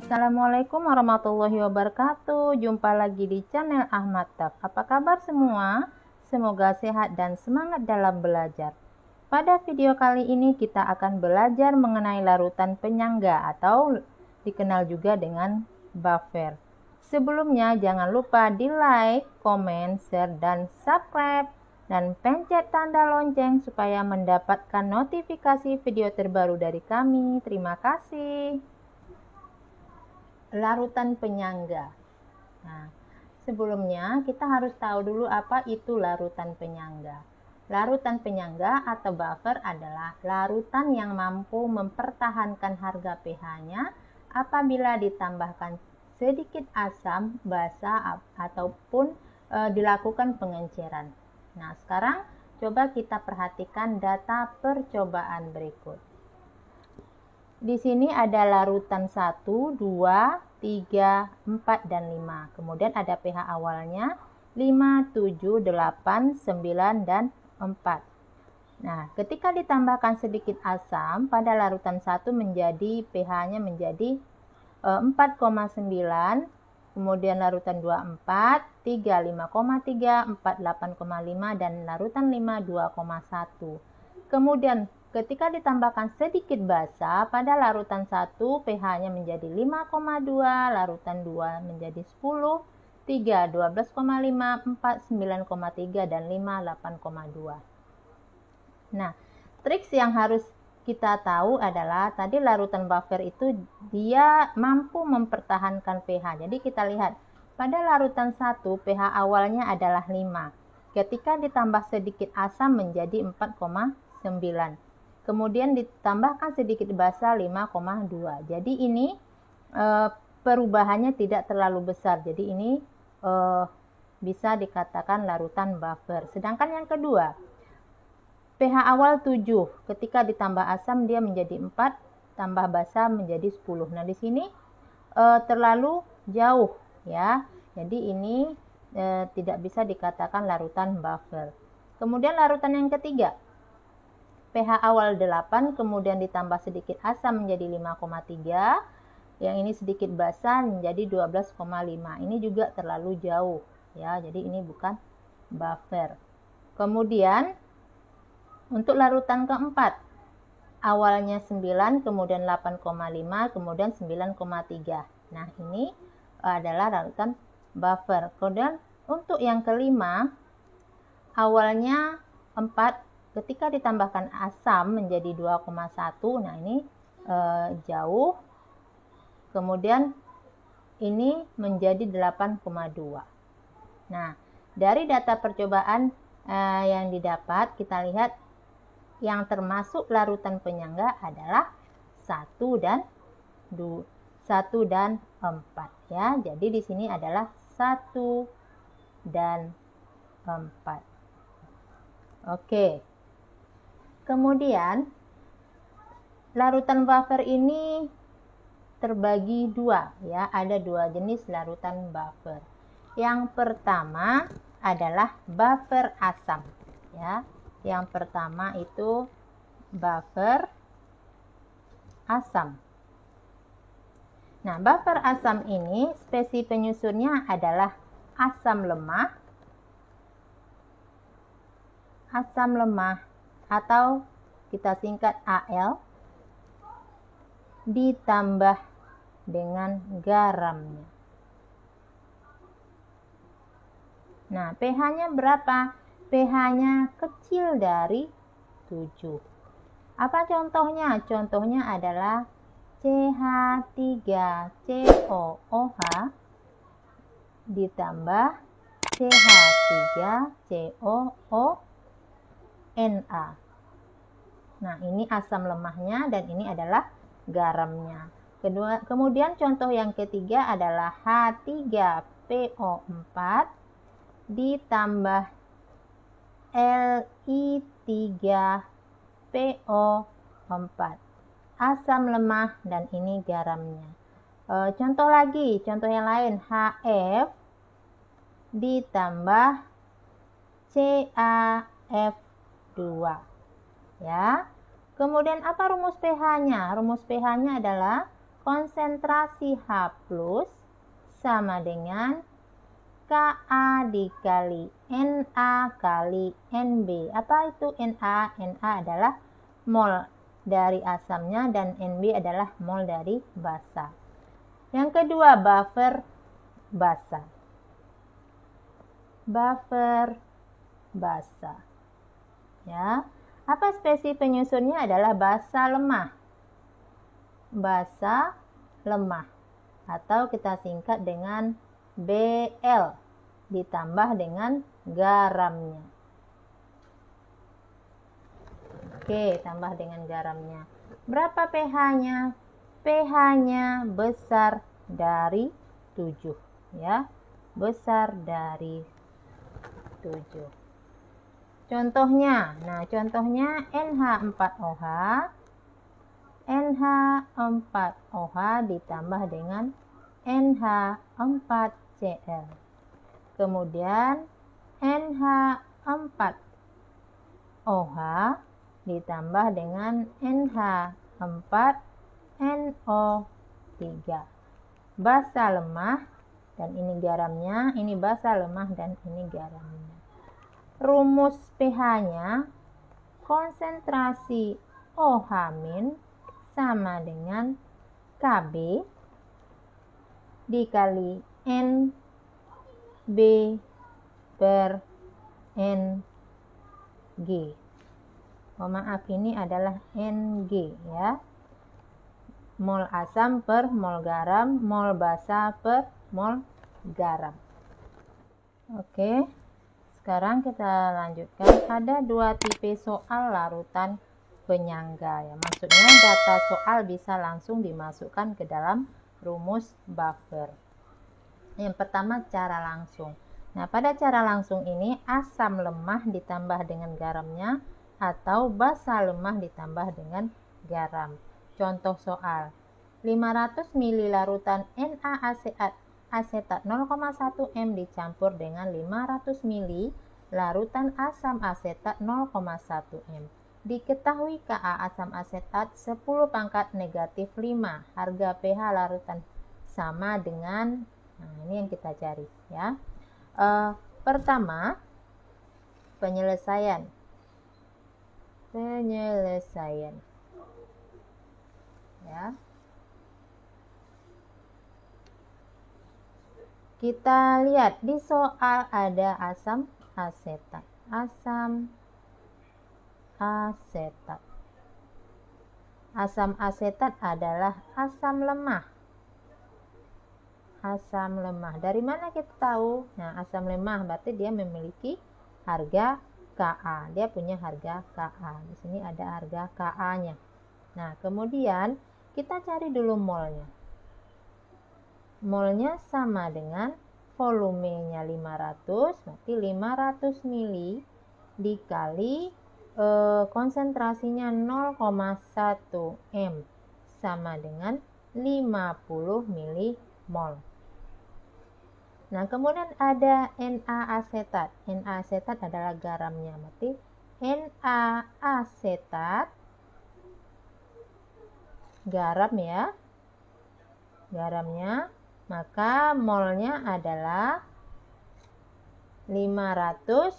Assalamualaikum warahmatullahi wabarakatuh. Jumpa lagi di channel Ahmad Tab. Apa kabar semua? Semoga sehat dan semangat dalam belajar. Pada video kali ini kita akan belajar mengenai larutan penyangga atau dikenal juga dengan buffer. Sebelumnya jangan lupa di like, komen, share, dan subscribe. Dan pencet tanda lonceng supaya mendapatkan notifikasi video terbaru dari kami. Terima kasih. Larutan penyangga. Nah, sebelumnya kita harus tahu dulu apa itu larutan penyangga. Larutan penyangga atau buffer adalah larutan yang mampu mempertahankan harga pH-nya apabila ditambahkan sedikit asam, basa, ataupun dilakukan pengenceran. Nah, sekarang coba kita perhatikan data percobaan berikut. Di sini ada larutan 1, 2, 3, 4, dan 5. Kemudian ada pH awalnya 5, 7, 8, 9, dan 4. Nah, ketika ditambahkan sedikit asam, pada larutan 1 menjadi pH-nya menjadi 4,9, kemudian larutan 2, 4, 3, 5,3, 4, 8,5, dan larutan 5, 2,1. Kemudian ketika ditambahkan sedikit basa, pada larutan 1 pH-nya menjadi 5,2, larutan 2 menjadi 10, 3 12,5, 4 9,3, dan 5 8,2. Nah, triks yang harus kita tahu adalah tadi larutan buffer itu dia mampu mempertahankan pH. Jadi kita lihat pada larutan 1 pH awalnya adalah 5. Ketika ditambah sedikit asam menjadi 4,9. Kemudian ditambahkan sedikit basa 5,2. Jadi ini perubahannya tidak terlalu besar. Jadi ini bisa dikatakan larutan buffer. Sedangkan yang kedua, pH awal 7. Ketika ditambah asam dia menjadi 4, tambah basa menjadi 10. Nah, di sini terlalu jauh ya. Jadi ini tidak bisa dikatakan larutan buffer. Kemudian larutan yang ketiga, pH awal 8, kemudian ditambah sedikit asam menjadi 5,3. Yang ini sedikit basa menjadi 12,5. Ini juga terlalu jauh ya. Jadi ini bukan buffer. Kemudian untuk larutan keempat, awalnya 9, kemudian 8,5, kemudian 9,3. Nah, ini adalah larutan buffer. Kemudian untuk yang kelima, awalnya 4, ketika ditambahkan asam menjadi 2,1. Nah, ini jauh. Kemudian ini menjadi 8,2. Nah, dari data percobaan yang didapat, kita lihat yang termasuk larutan penyangga adalah 1 dan 4 ya. Jadi di sini adalah 1 dan 4. Oke. Kemudian larutan buffer ini terbagi dua ya. Ada dua jenis larutan buffer. Yang pertama adalah buffer asam ya. Yang pertama itu buffer asam. Nah, buffer asam ini spesies penyusunnya adalah asam lemah atau kita singkat AL ditambah dengan garamnya. Nah, pH-nya berapa? pH-nya kecil dari 7. Apa contohnya? Contohnya adalah CH3COOH ditambah CH3COONA. Nah, ini asam lemahnya dan ini adalah garamnya. Kemudian contoh yang ketiga adalah H3PO4 ditambah Li3PO4. Asam lemah dan ini garamnya. Contoh lagi, contoh yang lain, HF ditambah CaF2 ya. Kemudian apa rumus pH-nya? Rumus pH-nya adalah konsentrasi H+ sama dengan Ka dikali Na kali Nb. Apa itu Na? Na adalah mol dari asamnya dan Nb adalah mol dari basa. Yang kedua, buffer basa. Buffer basa. Ya. Apa spesies penyusunnya? Adalah basa lemah. Basa lemah atau kita singkat dengan Bl ditambah dengan garamnya. Oke, tambah dengan garamnya. Berapa pH-nya? pH-nya besar dari 7, ya. Besar dari 7. Contohnya, contohnya NH4OH. NH4OH ditambah dengan NH4Cl. Kemudian NH4OH ditambah dengan NH4NO3. Basa lemah dan ini garamnya, ini basa lemah dan ini garamnya. Rumus pH-nya, konsentrasi OH- sama dengan Kb dikali NB per Ng. Maaf, ini adalah Ng, ya. Mol asam per mol garam, mol basa per mol garam. Oke, sekarang kita lanjutkan. Ada 2 tipe soal larutan penyangga, ya. Maksudnya data soal bisa langsung dimasukkan ke dalam rumus buffer. Yang pertama, cara langsung. Nah, pada cara langsung ini asam lemah ditambah dengan garamnya atau basa lemah ditambah dengan garam. Contoh soal, 500 ml larutan NaAsetat 0,1 m dicampur dengan 500 ml larutan asam asetat 0,1 m. Diketahui Ka asam asetat 10 pangkat negatif 5. Harga pH larutan sama dengan, ini yang kita cari, ya. Pertama, penyelesaian. Ya. Kita lihat di soal ada asam asetat. Asam asetat. Asam asetat adalah asam lemah. Asam lemah. Dari mana kita tahu? Nah, asam lemah berarti dia memiliki harga Ka. Dia punya harga Ka. Di sini ada harga Ka-nya. Nah, kemudian kita cari dulu molnya. Molnya sama dengan volumenya 500, berarti 500 ml dikali konsentrasinya 0,1 m sama dengan 50 ml. Nah, kemudian ada Na-asetat. Na-asetat adalah garamnya, berarti Na-asetat garam, ya. Garamnya, maka molnya adalah 500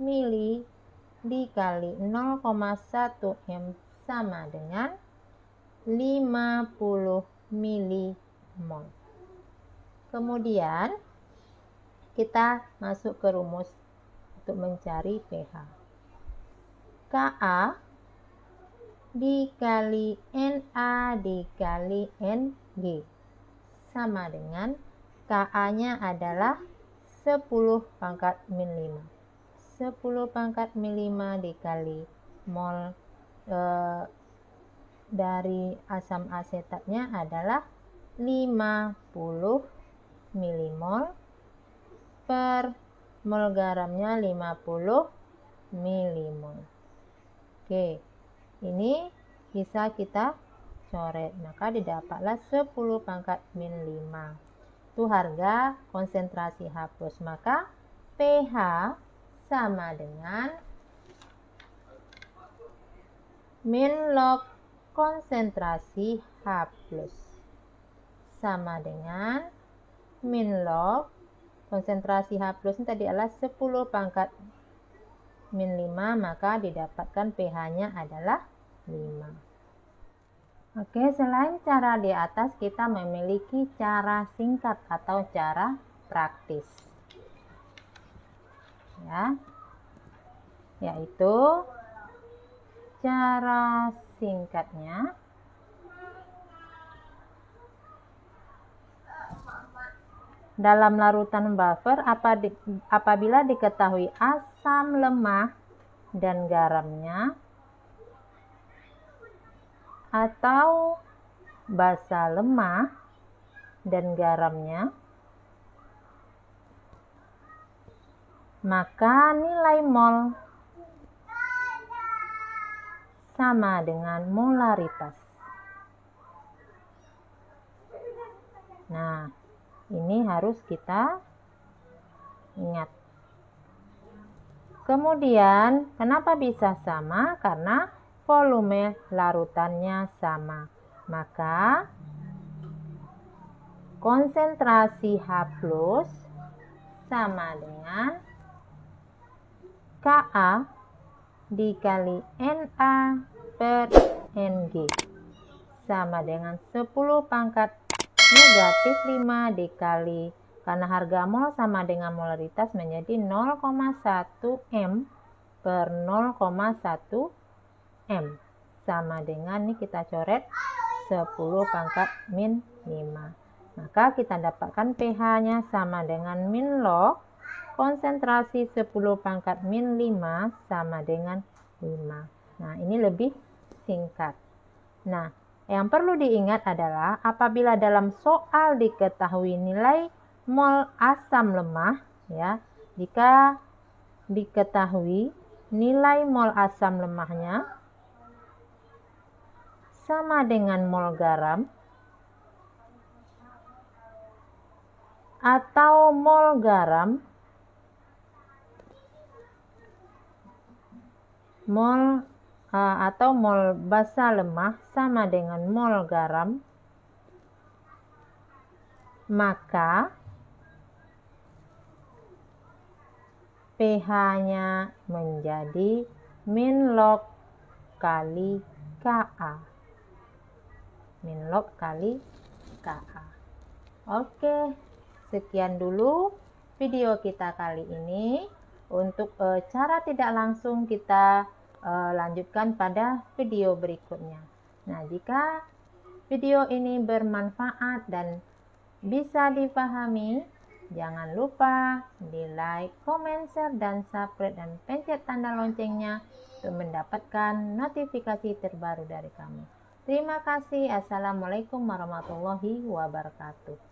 ml dikali 0,1 m sama dengan 50 ml. Kemudian kita masuk ke rumus untuk mencari pH. Ka dikali Na dikali Nb sama dengan Ka-nya adalah 10 pangkat min 5. 10 pangkat min 5 dikali mol dari asam asetatnya adalah 50 milimol per mol garamnya 50 milimol. Oke, ini bisa kita coret, maka didapatlah 10 pangkat min 5. Itu harga konsentrasi H+, maka pH sama dengan min log konsentrasi H+. sama dengan min log konsentrasi H+ ini tadi adalah 10 pangkat min 5, maka didapatkan pH-nya adalah 5. Oke, selain cara di atas, kita memiliki cara singkat atau cara praktis. Ya, yaitu cara singkatnya dalam larutan buffer apabila diketahui asam lemah dan garamnya atau basa lemah dan garamnya, maka nilai mol sama dengan molaritas. Nah, ini harus kita ingat. Kemudian, kenapa bisa sama? Karena volume larutannya sama. Maka, konsentrasi H+ sama dengan Ka dikali Na per Ng sama dengan 10 pangkat negatif 5 dikali, karena harga mol sama dengan molaritas, menjadi 0,1 M per 0,1 M sama dengan, ini kita coret 10 pangkat min 5. Maka kita dapatkan pH-nya sama dengan min log konsentrasi 10 pangkat min 5 sama dengan 5. Nah, ini lebih singkat. Nah, yang perlu diingat adalah apabila dalam soal diketahui nilai mol asam lemah, ya, jika diketahui nilai mol asam lemahnya sama dengan mol garam atau mol garam atau mol basa lemah sama dengan mol garam, maka pH-nya menjadi min log kali Ka. Min log kali Ka. Oke, sekian dulu video kita kali ini. Untuk cara tidak langsung kita lanjutkan pada video berikutnya. Nah, jika video ini bermanfaat dan bisa dipahami, jangan lupa di like, comment, share, dan subscribe, dan pencet tanda loncengnya untuk mendapatkan notifikasi terbaru dari kami. Terima kasih. Assalamualaikum warahmatullahi wabarakatuh.